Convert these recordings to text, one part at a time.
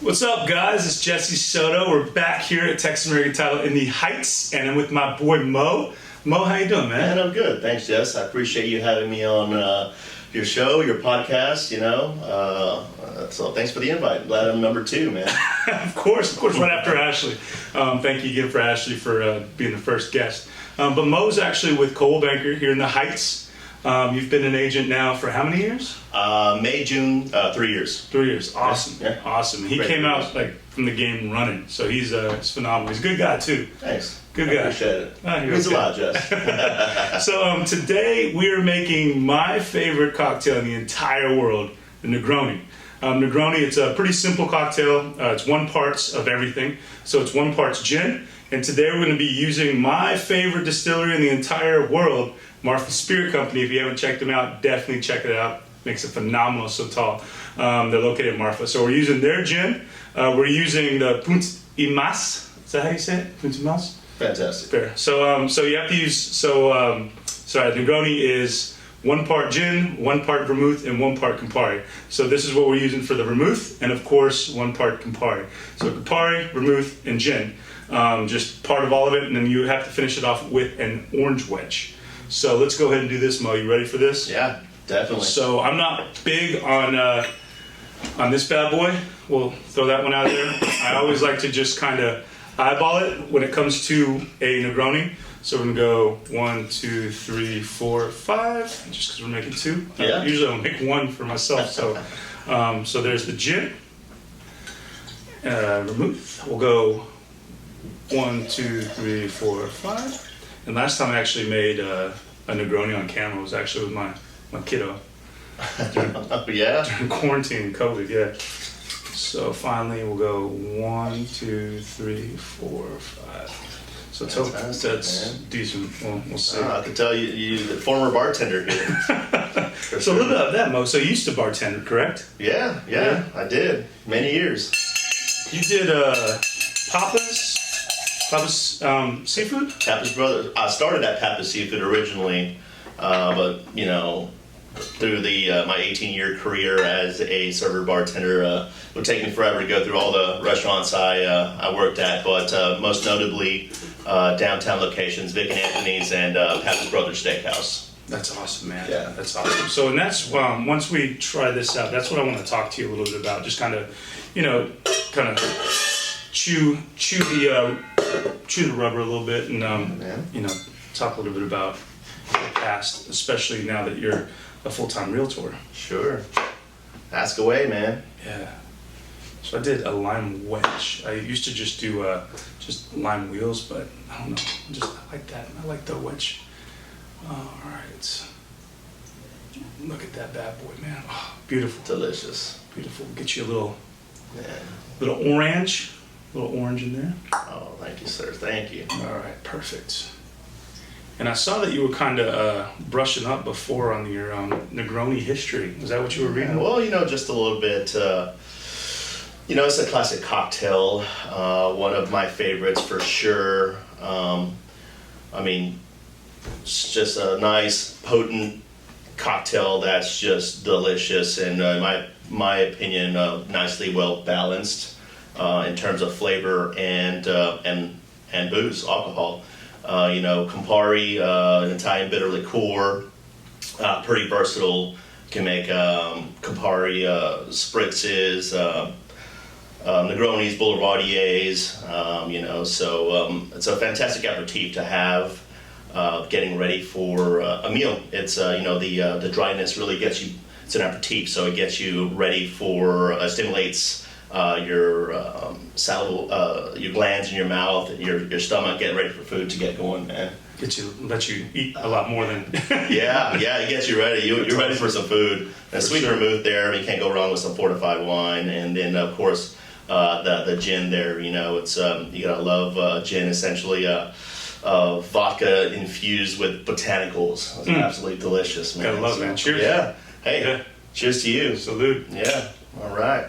What's up, guys? It's Jesse Soto. We're back here at Texas American Title in the Heights, and I'm with my boy Mo. Mo, how you doing, man? Man, I'm good. Thanks, Jess. I appreciate you having me on your show, your podcast, so thanks for the invite. Glad I'm number 2, man. Of course, right after Ashley. Thank you again for Ashley for being the first guest. But Mo's actually with Coldwell Banker here in the Heights. You've been an agent now for how many years? May, June, 3 years. 3 years. Awesome. Yeah. Awesome. He Great came years. out like from the game running, so he's phenomenal. He's a good guy too. Thanks. Good I guy. appreciate it. Oh, you're Means okay. a lot, Jess. So today we're making my favorite cocktail in the entire world, the Negroni. Negroni, it's a pretty simple cocktail. It's 1 part of everything. So it's 1 part gin. And today we're going to be using my favorite distillery in the entire world, Martha Spirit Company. If you haven't checked them out, definitely check it out. Makes a phenomenal Sotol. They're located in Marfa. So we're using their gin. We're using the Punt Imas. Is that how you say it? Punt Imas? Fantastic. Fair. So you have to use, Negroni is 1 part gin, 1 part vermouth, and 1 part Campari. So this is what we're using for the vermouth, and of course 1 part Campari. So Campari, vermouth, and gin. Just part of all of it, and then you have to finish it off with an orange wedge. So let's go ahead and do this, Mo. You ready for this? Yeah, definitely. So I'm not big on this bad boy. We'll throw that one out there. I always like to just kind of eyeball it when it comes to a Negroni. So we're gonna go 1, 2, 3, 4, 5. Just because we're making 2. Yeah. Usually I'll make 1 for myself. So, so there's the gin. Vermouth. We'll go 1, 2, 3, 4, 5. And last time I actually made a Negroni on camera was actually with my kiddo Yeah? during quarantine and COVID, yeah. So finally we'll go 1, 2, 3, 4, 5. So Fantastic, that's man. decent. We'll see. I can tell you the former bartender here. So a little bit of that, Mo. So you used to bartender, correct? Yeah, I did. Many years. You did Papa's Seafood? Pappas Brothers. I started at Pappas Seafood originally, but through my 18-year career as a server bartender, it would take me forever to go through all the restaurants I worked at. But most notably, downtown locations, Vic and Anthony's and Pappas Brothers Steakhouse. That's awesome, man. Yeah. That's awesome. So, and that's once we try this out, that's what I want to talk to you a little bit about. Just kind of, chew the rubber a little bit, and talk a little bit about the past, especially now that you're a full-time realtor. Sure. Ask away, man. Yeah. So I did a lime wedge. I used to just do just lime wheels, but I don't know. I like that. I like the wedge. All right. Look at that bad boy, man. Oh, beautiful. Delicious. Beautiful. Get you a little Yeah. orange. A little orange in there. Oh, thank you, sir. Thank you. All right, perfect. And I saw that you were kind of brushing up before on your Negroni history. Is that what you were reading? Well, just a little bit. It's a classic cocktail. One of my favorites for sure. It's just a nice, potent cocktail that's just delicious and, in my opinion, nicely well balanced in terms of flavor and booze, alcohol. Campari, an Italian bitter liqueur, pretty versatile. Can make Campari spritzes, Negronis, Boulevardiers, so it's a fantastic aperitif to have getting ready for a meal. It's, the dryness really gets you, it's an aperitif, so it gets you ready for, stimulates your glands in your mouth, your stomach, getting ready for food to get going, man. Let you eat a lot more than. yeah, it gets you ready. You're ready for some food. And sweet vermouth there. You can't go wrong with some fortified wine, and then of course the gin there. It's you gotta love gin. Essentially, vodka infused with botanicals. It's absolutely delicious, man. Gotta love, man. Cheers. Yeah. Hey. Yeah. Cheers to you. Salute. Yeah. All right.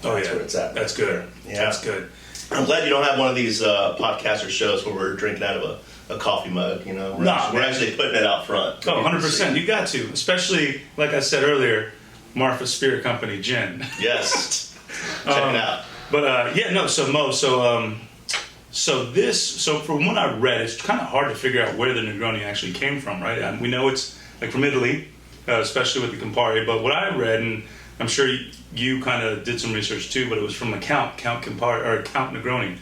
Oh That's yeah, where it's at. That's good. Yeah. That's good. I'm glad you don't have one of these podcaster shows where we're drinking out of a coffee mug. We're actually putting it out front. Oh, 100%. You got to, especially like I said earlier. Marfa Spirit Company gin. Yes. Check it out. But yeah, no. So Mo, so from what I read, it's kind of hard to figure out where the Negroni actually came from, right? And we know it's like from Italy, especially with the Campari. But what I read, and I'm sure you kind of did some research too, but it was from the Count Campari or Count Negroni,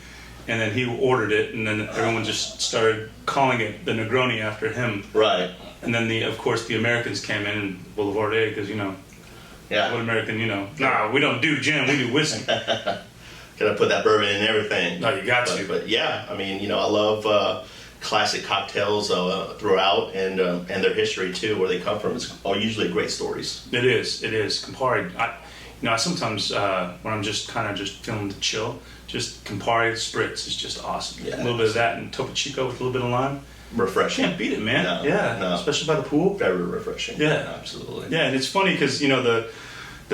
and then he ordered it, and then everyone just started calling it the Negroni after him. Right. And then of course the Americans came in and Boulevard A, because Yeah. what American, we don't do gin, we do whiskey. Gotta put that bourbon in everything. No, you got to. But yeah, I mean, I love classic cocktails throughout, and their history too, where they come from. It's all usually great stories. It is. Campari. I sometimes when I'm just kind of just feeling the chill, just Campari Spritz is just awesome. Yeah, a little bit of that and Topo Chico with a little bit of lime. Refreshing. Can't beat it, man. No, yeah, no. Especially by the pool. Very refreshing. Yeah, absolutely. Yeah, and it's funny because the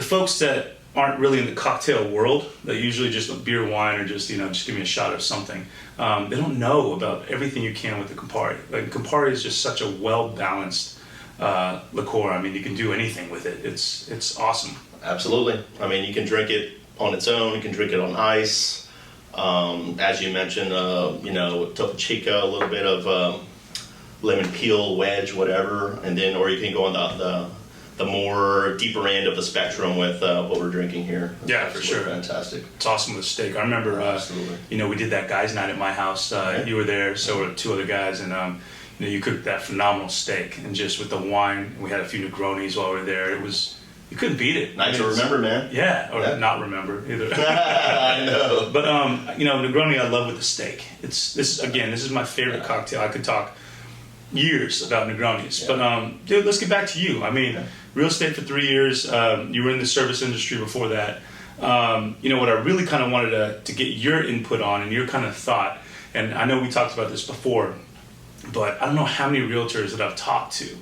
folks that aren't really in the cocktail world, that usually just beer, wine, or just just give me a shot of something. They don't know about everything you can with the Campari. Like Campari is just such a well balanced liqueur. I mean, you can do anything with it. It's awesome. Absolutely. I mean, you can drink it on its own. You can drink it on ice. As you mentioned, Topo Chico, a little bit of lemon peel, wedge, whatever, and then or you can go on the more deeper end of the spectrum with what we're drinking here. Yeah, for sure. Fantastic. It's awesome with steak. I remember, we did that guys' night at my house. You were there, so were two other guys, and you cooked that phenomenal steak, and just with the wine, we had a few Negronis while we were there. You couldn't beat it. Nice to remember, man. Yeah, or not remember either. I know. But Negroni, I love with the steak. This is my favorite cocktail. I could talk years about Negronis. Yeah. But dude, let's get back to you. I mean, real estate for 3 years. You were in the service industry before that. What I really kind of wanted to get your input on and your kind of thought, and I know we talked about this before, but I don't know how many realtors that I've talked to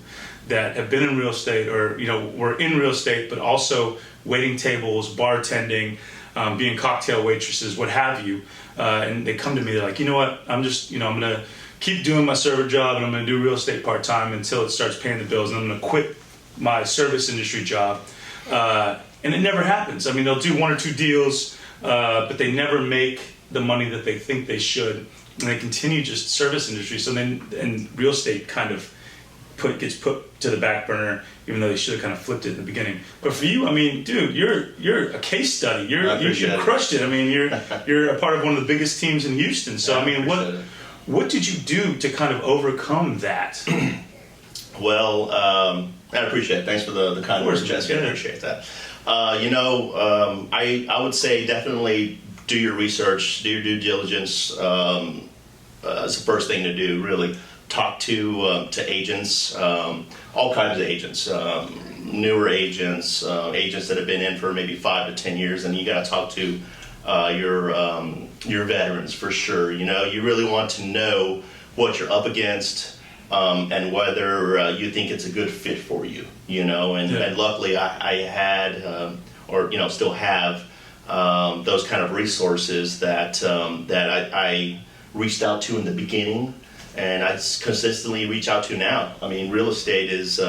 that have been in real estate or were in real estate, but also waiting tables, bartending, being cocktail waitresses, what have you, and they come to me, they're like, you know what, I'm just I'm gonna keep doing my server job and I'm gonna do real estate part-time until it starts paying the bills, and I'm gonna quit my service industry job, and it never happens. I mean, they'll do one or two deals, but they never make the money that they think they should, and they continue just service industry. So then, and real estate kind of gets put to the back burner, even though they should have kind of flipped it in the beginning. But for you, I mean, dude, you're a case study. You crushed it. I mean, you're a part of one of the biggest teams in Houston. So I mean, what did you do to kind of overcome that? Well, I appreciate it. Thanks for the kind words, Jessica. I appreciate that. I would say definitely do your research, do your due diligence. It's the first thing to do, really. Talk to agents, all kinds of agents, newer agents, agents that have been in for maybe 5 to 10 years, and you got to talk to your veterans for sure. You really want to know what you're up against, and whether you think it's a good fit for you. And luckily I had or still have those kind of resources that I reached out to in the beginning. And I consistently reach out to now. I mean, real estate is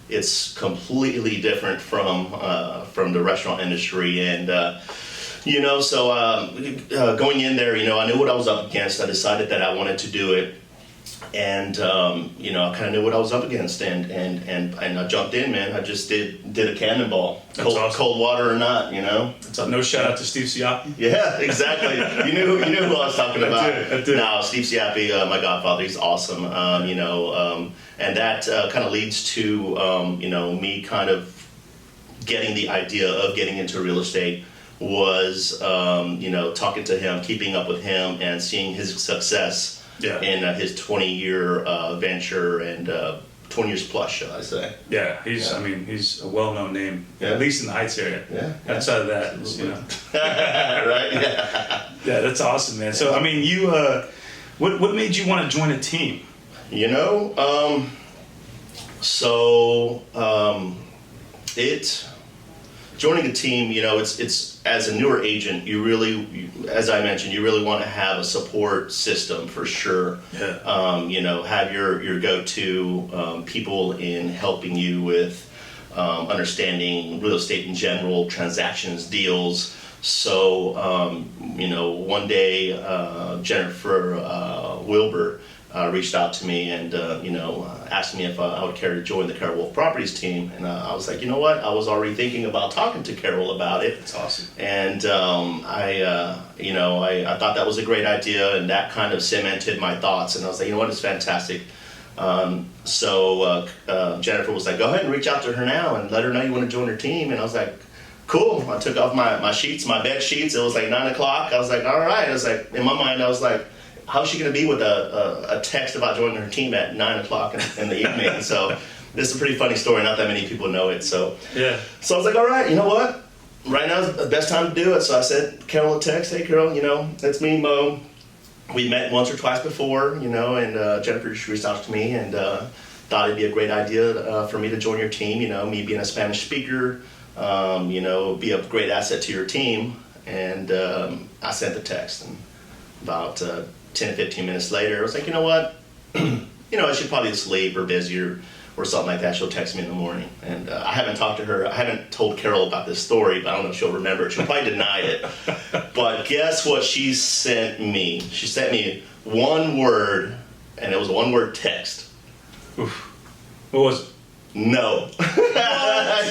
it's completely different from the restaurant industry, and going in there, I knew what I was up against. I decided that I wanted to do it, and I kind of knew what I was up against, and I jumped in, man. I just did a cannonball, cold water or not, No shout out to Steve Siapi. Yeah, exactly. You knew who I was talking about. I did. No, Steve Siapi, my godfather, he's awesome. And that kind of leads to me kind of getting the idea of getting into real estate was talking to him, keeping up with him, and seeing his success in his 20-year venture, and 20 years plus, shall I say. Yeah, he's a well-known name, at least in the Heights area. Yeah. Outside of that, Right, yeah. Yeah, that's awesome, man. So, I mean, you, what made you want to join a team? Joining a team, it's as a newer agent, as I mentioned, you really want to have a support system for sure. Yeah. Have your go-to people in helping you with understanding real estate in general, transactions, deals. So, one day, Jennifer Wilbur reached out to me and, asked me if I would care to join the Carol Wolf Properties team. And I was like, you know what? I was already thinking about talking to Carol about it. That's awesome. And I thought that was a great idea, and that kind of cemented my thoughts. And I was like, you know what? It's fantastic. So Jennifer was like, go ahead and reach out to her now and let her know you want to join her team. And I was like, cool. I took off my sheets, my bed sheets. It was like 9 o'clock. I was like, all right. I was like, in my mind, I was like, how's she going to be with a text about joining her team at 9 o'clock in the evening? So this is a pretty funny story. Not that many people know it. So yeah. So I was like, all right, you know what? Right now is the best time to do it. So I sent Carol a text. Hey, Carol, it's me, Mo. We met once or twice before, and Jennifer just reached out to me and thought it'd be a great idea for me to join your team. Me being a Spanish speaker, be a great asset to your team. And I sent the text, and about 10 to 15 minutes later, I was like, you know what? She's probably asleep or busy or something like that. She'll text me in the morning. And I haven't talked to her. I haven't told Carol about this story, but I don't know if she'll remember it. She'll probably deny it. But guess what she sent me? She sent me one word, and it was a one-word text. Oof. What was it? No.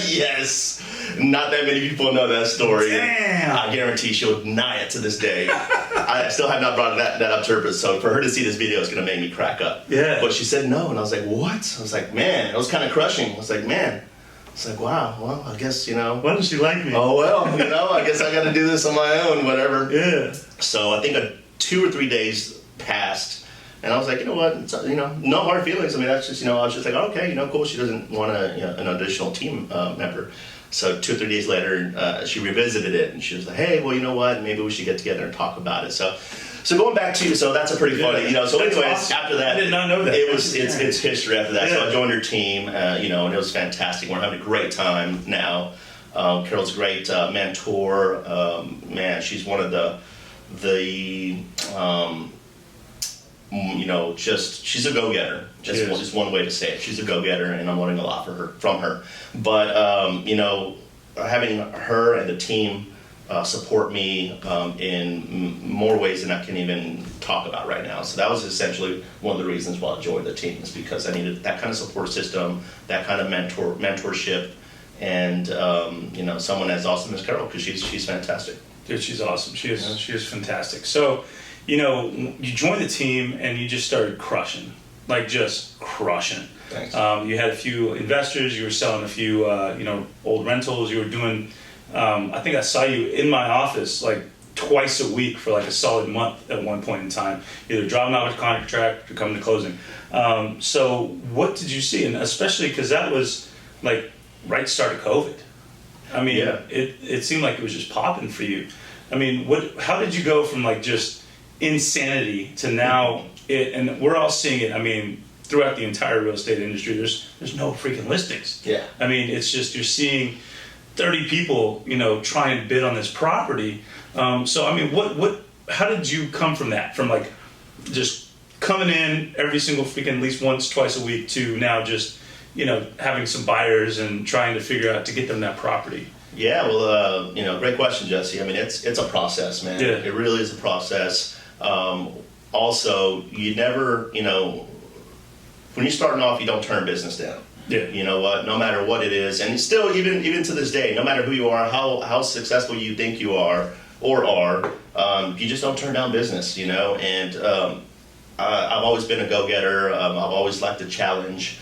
Yes. Not that many people know that story. Damn. I guarantee she'll deny it to this day. I still have not brought that up to her, so for her to see this video is going to make me crack up. Yeah. But she said no, and I was like, what? I was like, man, it was kind of crushing. I was like, man. It's like, wow, well, I guess, Why doesn't she like me? Oh, well, I guess I got to do this on my own, whatever. Yeah. So I think 2 or 3 days passed, and I was like, you know what, it's, no hard feelings. I mean, that's just, I was just like, okay, cool. She doesn't want an additional team member. So 2 or 3 days later, she revisited it, and she was like, hey, well, you know what, maybe we should get together and talk about it. So going back to, so that's a pretty funny, so That's anyways, awesome. after that, I did not know that. it's history after that. Yeah. So I joined her team, and it was fantastic. We're having a great time now. Carol's a great mentor. Man, she's one of she's a go-getter. Just one way to say it. She's a go-getter, and I'm learning a lot from her. But, having her and the team support me in more ways than I can even talk about right now. So that was essentially one of the reasons why I joined the team, is because I needed that kind of support system, that kind of mentorship, and someone as awesome as Carol, because she's fantastic. Dude, she's awesome. She is fantastic. So, you joined the team and you just started crushing, just crushing. Thanks. You had a few investors. You were selling a few, old rentals. You were doing. I think I saw you in my office twice a week for a solid month at one point in time, either dropping out of contract or coming to closing. So what did you see? And especially because that was right start of COVID. I mean, yeah. it seemed like it was just popping for you. I mean, how did you go from just insanity to now and we're all seeing it. I mean, throughout the entire real estate industry, there's no freaking listings. Yeah. I mean, it's just, you're seeing 30 people, try and bid on this property. So, I mean, how did you come from that? From just coming in every single freaking, at least once, twice a week, to now just, having some buyers and trying to figure out to get them that property? Yeah, well, great question, Jesse. I mean, it's a process, man. Yeah. It really is a process. Also, you never, when you're starting off, you don't turn business down. Yeah. You know what? No matter what it is, and still, even to this day, no matter who you are, how successful you think you are, you just don't turn down business. And I've always been a go-getter. I've always liked a challenge.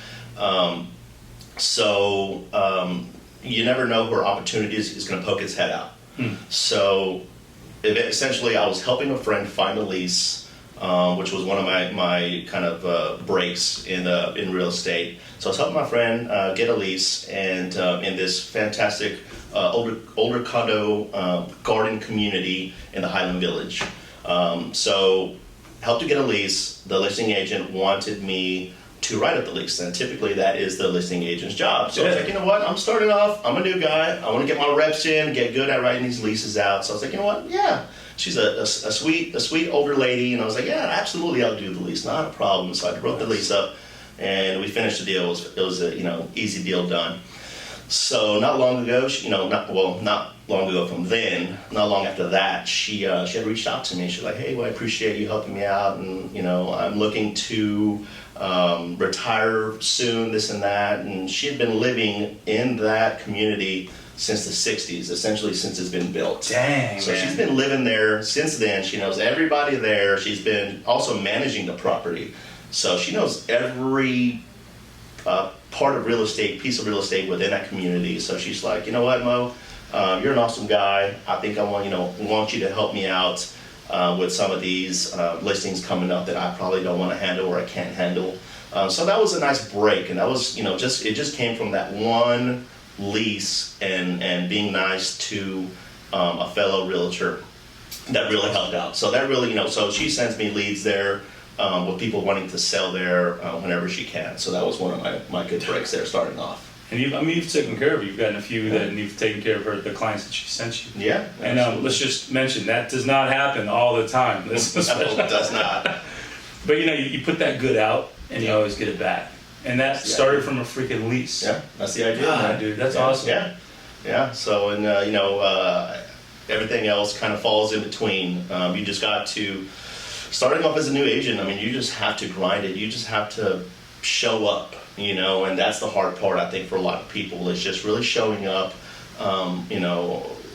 You never know where opportunity is going to poke its head out. So essentially, I was helping a friend find a lease, which was one of my kind of breaks in real estate. So I was helping my friend get a lease, and in this fantastic older condo garden community in the Highland Village. So helped to get a lease. The listing agent wanted me to write up the lease, and typically that is the listing agent's job. So I was like, you know what, I'm starting off, I'm a new guy, I want to get my reps in, get good at writing these leases out. So I was like, you know what, yeah, she's a sweet older lady, and I was like, yeah, absolutely, I'll do the lease, not a problem. So I wrote the lease up, and we finished the deal. It was a easy deal done. So not long ago, not long ago from then, not long after that, she had reached out to me. She's like, hey, well, I appreciate you helping me out, and I'm looking to retire soon, this and that. And she had been living in that community since the 60s, essentially since it's been built. Dang, so man. She's been living there since then. She knows everybody there. She's been also managing the property. So she knows every part of real estate, piece of real estate within that community. So she's like, you know what, Mo, you're an awesome guy. I think I want you to help me out with some of these listings coming up that I probably don't want to handle or I can't handle. So that was a nice break, and that was, it just came from that one lease and being nice to a fellow realtor that really helped out. So that really, so she sends me leads there with people wanting to sell there whenever she can. So that was one of my good breaks there starting off. And you've taken care of her. You've gotten a few that, and you've taken care of her, the clients that she sent you. Yeah. And let's just mention that does not happen all the time. No, it does not. But you put that good out, and you always get it back. And that started from a freaking lease. Yeah, that's the idea. God, dude, that's awesome. Yeah. So, and everything else kind of falls in between. You just got to, starting off as a new agent, you just have to grind it. You just have to show up, and that's the hard part, I think, for a lot of people, is just really showing up.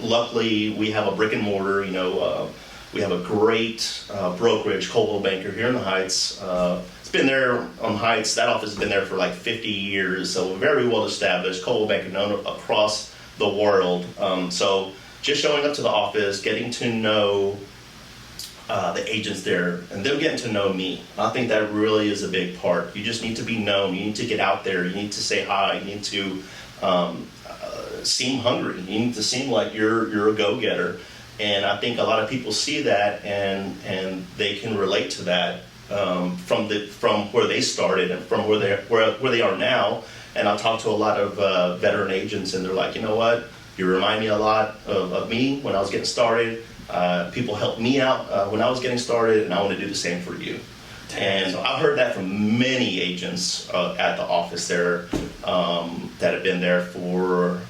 Luckily, we have a brick and mortar, we have a great brokerage, Coldwell Banker, here in the Heights. It's been there on the Heights. That office has been there for like 50 years, so very well established. Coldwell Banker known across the world. So just showing up to the office, getting to know the agents there, and them getting to know me. I think that really is a big part. You just need to be known. You need to get out there. You need to say hi. You need to seem hungry. You need to seem like you're a go-getter. And I think a lot of people see that, and they can relate to that from where they started and from where they are now. And I talk to a lot of veteran agents, and they're like, you know what? You remind me a lot of me when I was getting started. People helped me out when I was getting started, and I want to do the same for you. And I've heard that from many agents at the office there that have been there for,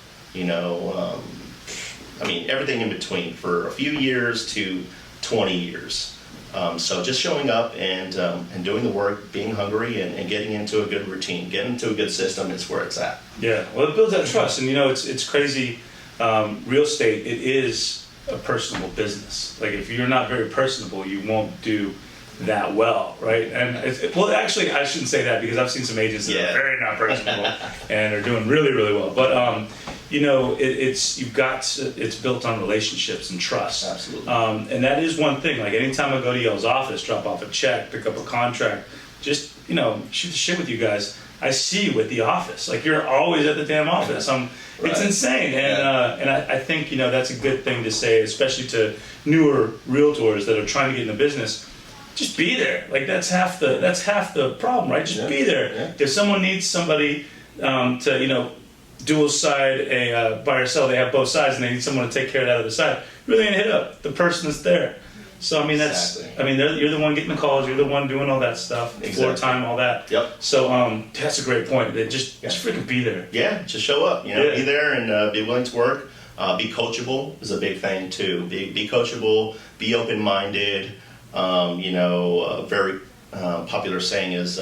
everything in between, for a few years to 20 years. So just showing up and doing the work, being hungry, and getting into a good routine, getting into a good system is where it's at. Yeah, well, it builds that trust, and it's crazy. Real estate, it is a personable business. Like, if you're not very personable, you won't do that well, right? And actually, I shouldn't say that, because I've seen some agents that are very not personable and are doing really, really well. But it's built on relationships and trust. Absolutely. And that is one thing. Like, anytime I go to y'all's office, drop off a check, pick up a contract, just shoot the shit with you guys. I see you at the office. Like, you're always at the damn office. It's insane, and I think that's a good thing to say, especially to newer realtors that are trying to get in the business. Just be there. Like, that's half the problem, right? Just be there. Yeah. If someone needs somebody to dual side a buy or sell, they have both sides, and they need someone to take care of that other side, really gonna hit up the person that's there. So you're the one getting the calls, you're the one doing all that stuff, floor time, all that. Yep. So that's a great point. Just freaking be there. Yeah, just show up. Be there and be willing to work. Be coachable is a big thing too. Be coachable. Be open-minded. A very popular saying is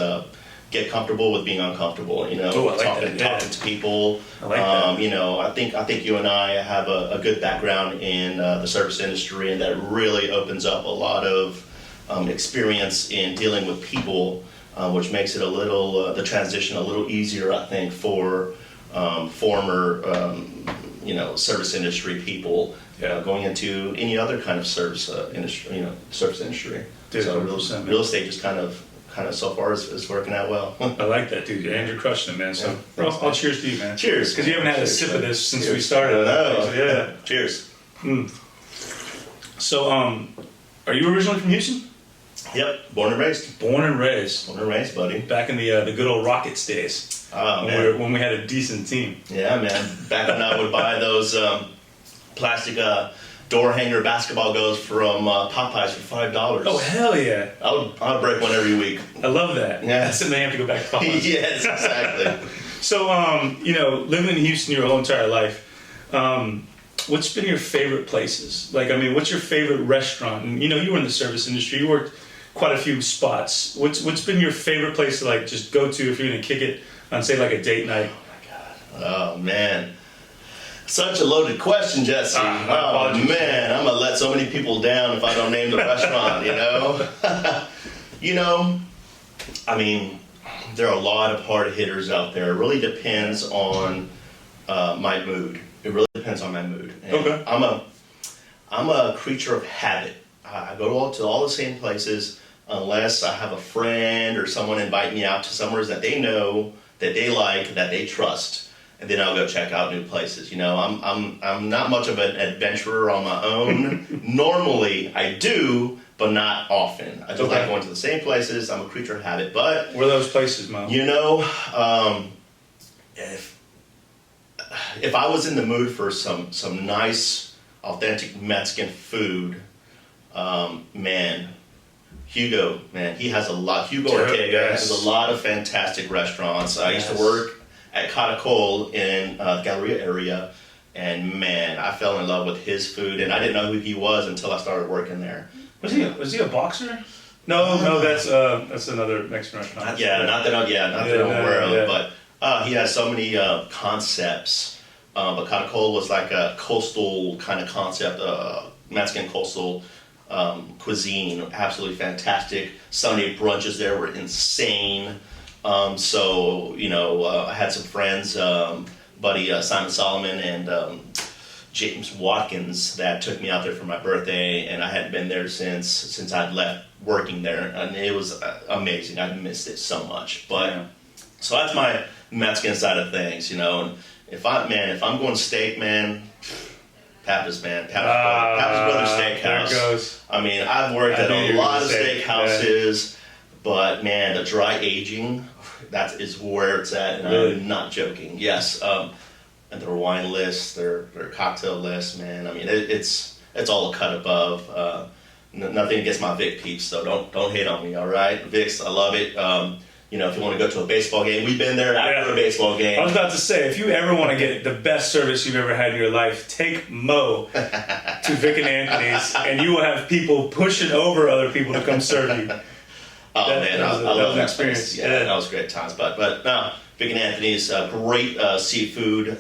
get comfortable with being uncomfortable. Talking to people. I like that. I think you and I have a good background in the service industry, and that really opens up a lot of experience in dealing with people, which makes it the transition a little easier, I think, for former service industry people going into any other kind of service industry. Service industry. Dude, so real estate just kind of so far is working out well. I like that, dude. And you're crushing it, man. So, I'll cheers to you, man. Cheers. Because you haven't had a sip of this since we started. No. Yeah. Cheers. So, are you originally from Houston? Yep. Born and raised. Born and raised, buddy. Back in the good old Rockets days. Oh, man. When we had a decent team. Yeah, man. Back when I would buy those plastic door hanger basketball goals from Popeyes for $5. Oh, hell yeah. I would break one every week. I love that. Yeah. That's something I have to go back to Popeyes. Yes, exactly. So, living in Houston your whole entire life, what's been your favorite places? Like, I mean, what's your favorite restaurant? And, you were in the service industry. You worked quite a few spots. What's been your favorite place to, like, just go to if you're going to kick it on, say, like a date night? Oh, man. Such a loaded question, Jesse. Oh, man. I'm going to let so many people down if I don't name the restaurant, I mean, there are a lot of hard hitters out there. It really depends on my mood. It really depends on my mood. And Okay. I'm a creature of habit. I go to all the same places unless I have a friend or someone invite me out to somewhere that they know, that they like, that they trust, and then I'll go check out new places. I'm not much of an adventurer on my own. Normally, I do, but not often. I just like going to the same places. I'm a creature of habit. But where are those places, Mo? If I was in the mood for some nice, authentic Mexican food, Hugo, he has a lot. Hugo Arteaga has a lot of fantastic restaurants. I used to work at Caracol in the Galleria area, and I fell in love with his food, and I didn't know who he was until I started working there. Was he a boxer? No, that's another Mexican restaurant. Not that I'm aware of, but he has so many concepts. But Caracol was like a coastal kind of concept, Mexican coastal cuisine, absolutely fantastic. Sunday brunches there were insane. I had some friends, buddy Simon Solomon and James Watkins, that took me out there for my birthday, and I hadn't been there since I'd left working there, and it was amazing. I missed it so much. But so that's my Mexican side of things, And if I'm going steak, Pappas Brothers Steakhouse. There it goes. I mean, I've worked at a lot of steakhouses, but the dry aging, that is where it's at, and really? I'm not joking. Yes, and their wine lists, their cocktail lists, man. I mean, it's all a cut above. Nothing against my Vic peeps, though. Don't hate on me, all right? Vic's, I love it. If you want to go to a baseball game, we've been there after a baseball game. I was about to say, if you ever want to get the best service you've ever had in your life, take Mo to Vic and Anthony's, and you will have people pushing over other people to come serve you. I love that experience. Place. Yeah, that was great times. But no, Vic and Anthony's great seafood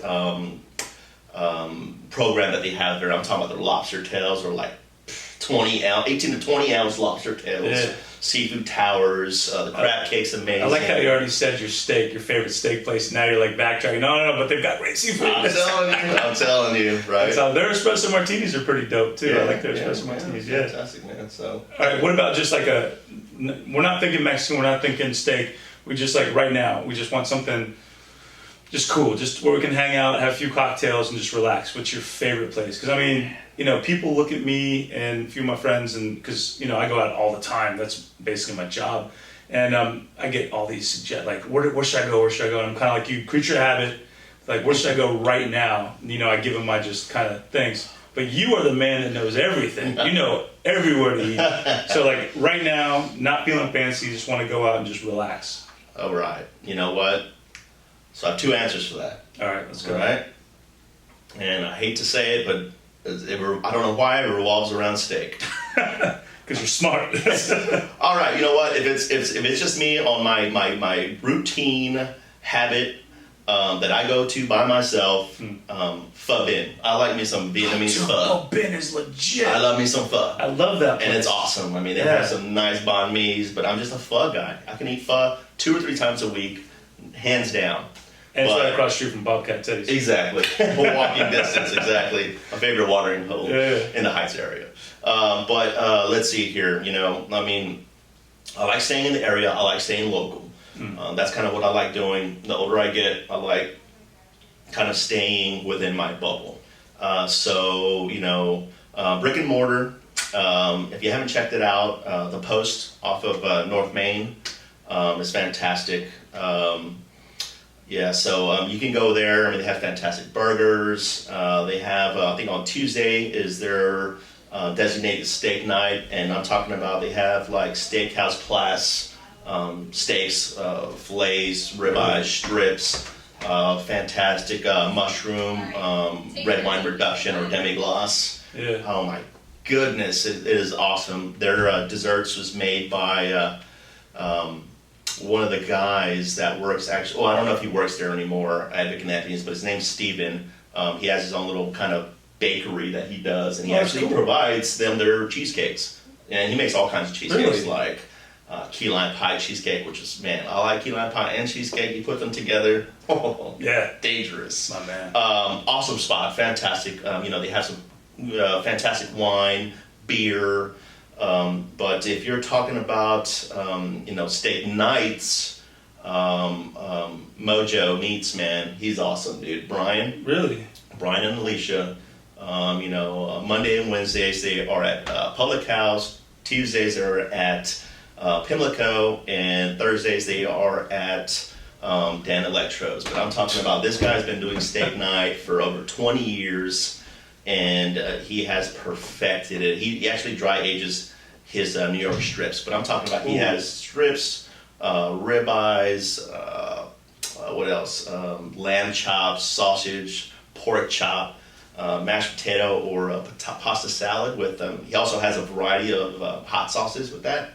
program that they have there. I'm talking about their lobster tails, or like 18 to 20 ounce lobster tails. Yeah. Seafood towers, the crab cake's amazing. I like how you already said your favorite steak place. Now you're like backtracking. No, but they've got great seafood. I'm telling you, right? So their espresso martinis are pretty dope too. I like their espresso martinis. Yeah, fantastic, man. So, all right, what about just like we're not thinking Mexican, we're not thinking steak. We just like right now, we just want something just cool, just where we can hang out, have a few cocktails, and just relax. What's your favorite place? Because I mean, people look at me and a few of my friends, and because I go out all the time. That's basically my job, and I get all these like, where should I go? Where should I go? And I'm kind of like you, creature of habit. Like, where should I go right now? I give them my just kind of things. But you are the man that knows everything. You know everywhere to eat. So like right now, not feeling fancy, just want to go out and just relax. All right. You know what? So I have two answers for that. All right, let's go. All right. And I hate to say it, but I don't know why it revolves around steak. Because you're smart. All right. You know what? If it's just me on my routine habit that I go to by myself, pho bin. I like me some Vietnamese pho. Pho bin is legit. I love me some pho. I love that place. And it's awesome. I mean, they have some nice banh mi's, but I'm just a pho guy. I can eat pho 2 or 3 times a week, hands down. And it's right across the street from Bobcat Teddy's. Exactly. Walking distance, exactly. My favorite watering hole in the Heights area. But let's see here. I mean, I like staying in the area. I like staying local. That's kind of what I like doing. The older I get, I like kind of staying within my bubble. Brick and mortar. If you haven't checked it out, the Post off of North Main is fantastic. You can go there. I mean, they have fantastic burgers. They have, I think on Tuesday is their designated steak night, and I'm talking about they have like steakhouse class steaks, fillets, ribeye, strips, fantastic mushroom red wine reduction or demi-glace. Yeah. Oh my goodness, it is awesome. Their desserts was made by one of the guys that works actually. Well, I don't know if he works there anymore at Vic and Anthony's, but his name's Steven. He has his own little kind of bakery that he does, and he actually provides them their cheesecakes. And he makes all kinds of cheesecakes, like key lime pie cheesecake, which is, man, I like key lime pie and cheesecake. You put them together, Yeah. dangerous. My man. Awesome spot, fantastic. They have some fantastic wine, beer. But if you're talking about, steak nights, Mojo Meats, man, he's awesome, dude. Brian and Alicia. Monday and Wednesdays they are at Public House. Tuesdays they're at Pimlico, and Thursdays they are at Dan Electro's. But I'm talking about this guy's been doing steak night for over 20 years, and he has perfected it. He actually dry ages his New York strips, but I'm talking about he has strips, ribeyes, what else? Lamb chops, sausage, pork chop. Mashed potato or a pasta salad with he also has a variety of hot sauces with that.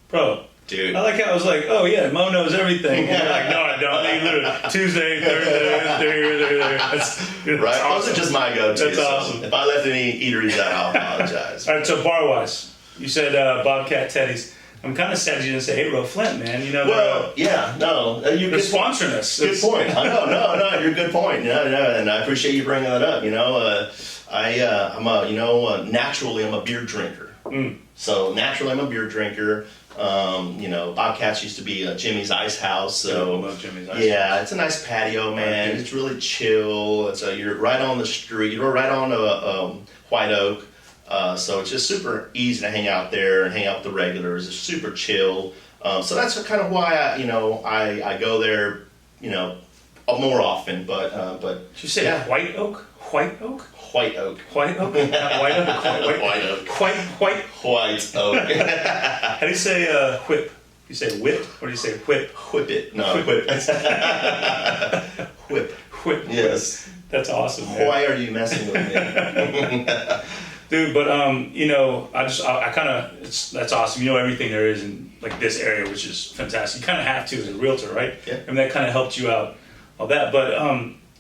Bro, dude, I like how I was like, oh yeah, Mo knows everything. And you're like, no, I don't. He literally Tuesday, Thursday, Wednesday. Right? Awesome. Those are just my go-tos. That's awesome. If I left any eateries out, I'll apologize. All right, so bar-wise, you said Bobcat Teddy's. I'm kind of sad you didn't say, hey, Ro Flint, man. Well, yeah, no. You're sponsoring us. Good point. I know, no, you're a good point. No, and I appreciate you bringing that up. Naturally, I'm a beer drinker. So naturally, I'm a beer drinker. Bobcats used to be Jimmy's Ice House. So I love Jimmy's Ice House. It's a nice patio, man. It's really chill. You're right on the street. You're right on White Oak. So it's just super easy to hang out there and hang out with the regulars. It's super chill. So that's kind of why I go there, more often. But did you say White Oak? White Oak? White Oak. White Oak? Not White Oak. White Oak. White Oak. How do you say whip? You say whip or do you say whip? Whip it. No, whip. Whip. Yes. That's awesome, man. Why are you messing with me? Dude, but that's awesome. You know everything there is in like this area, which is fantastic. You kind of have to as a realtor, right? Yeah. And that kind of helped you out, all that. But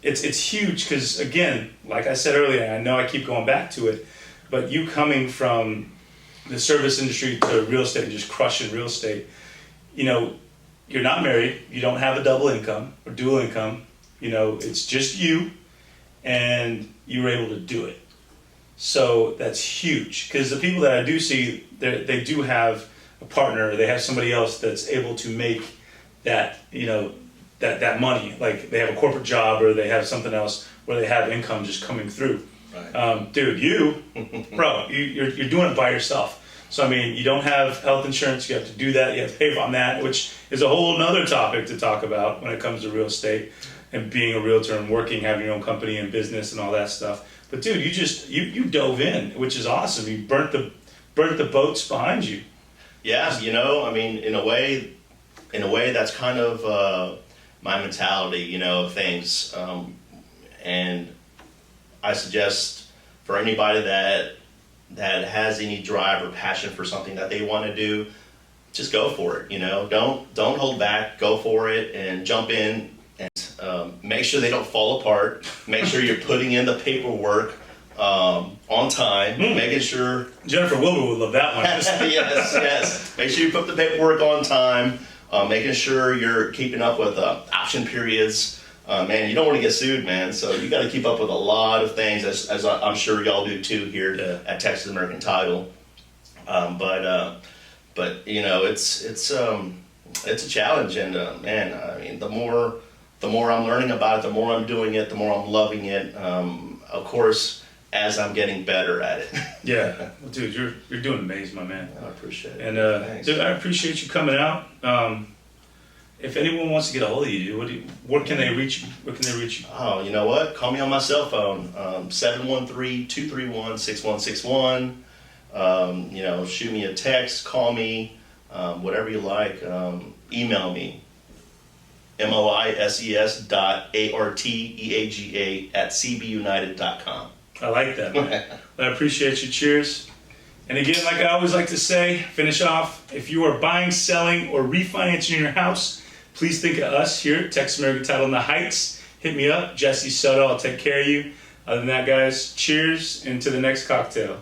it's huge because again, like I said earlier, I know I keep going back to it, but you coming from the service industry to real estate, just crushing real estate. You're not married. You don't have a double income or dual income. It's just you, and you were able to do it. So that's huge because the people that I do see, they do have a partner. They have somebody else that's able to make that, that money. Like they have a corporate job or they have something else where they have income just coming through. Right. Dude, you're doing it by yourself. So, you don't have health insurance. You have to do that. You have to pay on that, which is a whole nother topic to talk about when it comes to real estate and being a realtor and working, having your own company and business and all that stuff. But dude, you dove in, which is awesome. You burnt the boats behind you. Yeah, in a way that's kind of my mentality, of things. And I suggest for anybody that has any drive or passion for something that they want to do, just go for it. Don't hold back. Go for it and jump in. And make sure they don't fall apart. Make sure you're putting in the paperwork on time. Making sure Jennifer Wilbur would love that one. yes. Make sure you put the paperwork on time. Making sure you're keeping up with option periods. Man, you don't want to get sued, man. So you got to keep up with a lot of things, as I'm sure y'all do too here at Texas American Title. But it's a challenge, and man, the more I'm learning about it, the more I'm doing it, the more I'm loving it. Of course, as I'm getting better at it. Yeah, well, dude, you're doing amazing, my man. I appreciate it. And dude, I appreciate you coming out. If anyone wants to get a hold of you, what can they reach you? What can they reach you? Oh, you know what? Call me on my cell phone, 713-231-6161. Shoot me a text, call me, whatever you like. Email me. moises.arteaga@cbunited.com. I like that, man. I appreciate you. Cheers. And again, like I always like to say, finish off, if you are buying, selling, or refinancing your house, please think of us here at Texas American Title in the Heights. Hit me up, Jesse Soto. I'll take care of you. Other than that, guys, cheers, and to the next cocktail.